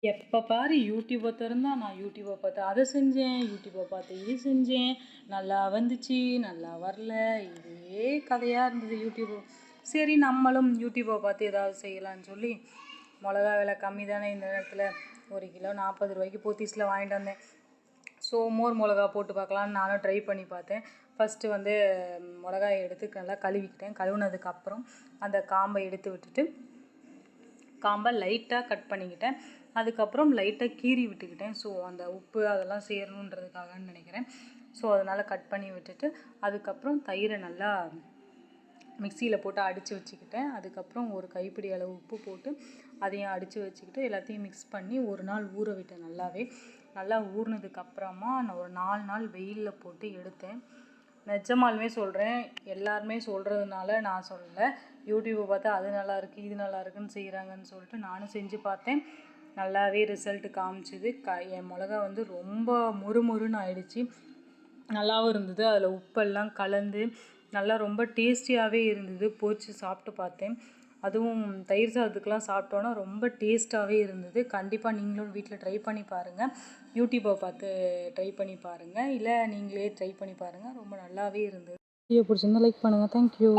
எப்போ பாரு யூடியூப்பை திறந்தா நான் யூடியூப்பை பார்த்து அதை செஞ்சேன், யூடியூப்பை பார்த்து இது செஞ்சேன், நல்லா வந்துச்சு, நல்லா வரல, இதே கதையாக இருந்தது யூடியூப்பு. சரி நம்மளும் யூடியூப்பை பார்த்து ஏதாவது செய்யலான்னு சொல்லி மிளகா விலை கம்மி தானே இந்த நேரத்தில், 1 கிலோ 40 ரூபாய்க்கு போத்தீஸில் வாங்கிட்டு வந்தேன். ஸோ மோர் மிளகா போட்டு பார்க்கலான்னு நானும் ட்ரை பண்ணி பார்த்தேன். ஃபஸ்ட்டு வந்து மிளகாயை எடுத்து நல்லா கழுவிக்கிட்டேன். கழுவுனதுக்கப்புறம் அந்த காம்பை எடுத்து விட்டுட்டு காம்பை லைட்டாக கட் பண்ணிக்கிட்டேன். அதுக்கப்புறம் லைட்டாக கீறி விட்டுக்கிட்டேன். ஸோ அந்த உப்பு அதெல்லாம் சேரணுன்றதுக்காகன்னு நினைக்கிறேன். ஸோ அதனால் கட் பண்ணி விட்டுட்டு அதுக்கப்புறம் தயிரை நல்லா மிக்சியில் போட்டு அடித்து வச்சுக்கிட்டேன். அதுக்கப்புறம் ஒரு கைப்பிடி அளவு உப்பு போட்டு அதையும் அடித்து வச்சுக்கிட்டு எல்லாத்தையும் மிக்ஸ் பண்ணி ஒரு நாள் ஊற விட்டேன். நல்லா ஊறினதுக்கப்புறமா நான் ஒரு 4 நாள் வெயிலில் போட்டு எடுத்தேன். நிஜமாலுமே சொல்கிறேன், எல்லாருமே சொல்கிறதுனால நான் சொல்லலை. யூடியூப்பை பார்த்தா அது நல்லாயிருக்கு இது நல்லா இருக்குன்னு செய்கிறாங்கன்னு சொல்லிட்டு நானும் செஞ்சு பார்த்தேன். நல்லாவே ரிசல்ட்டு காமிச்சிது. என் மிளகா வந்து ரொம்ப மொறுமொறுன்னு ஆயிடுச்சு. நல்லாவும் இருந்தது. அதில் உப்பெல்லாம் கலந்து நல்லா ரொம்ப டேஸ்டியாகவே இருந்தது. பொரிச்சு சாப்பிட்டு பார்த்தேன். அதுவும் தயிர் சாதத்துக்கெலாம் சாப்பிட்டோன்னா ரொம்ப டேஸ்ட்டாகவே இருந்தது. கண்டிப்பாக நீங்களும் வீட்டில் ட்ரை பண்ணி பாருங்கள். யூடியூப்பை பார்த்து ட்ரை பண்ணி பாருங்கள், இல்லை நீங்களே ட்ரை பண்ணி பாருங்கள். ரொம்ப நல்லாவே இருந்தது. வீடியோ பிடிச்சிருந்தா லைக் பண்ணுங்கள். தேங்க்யூ.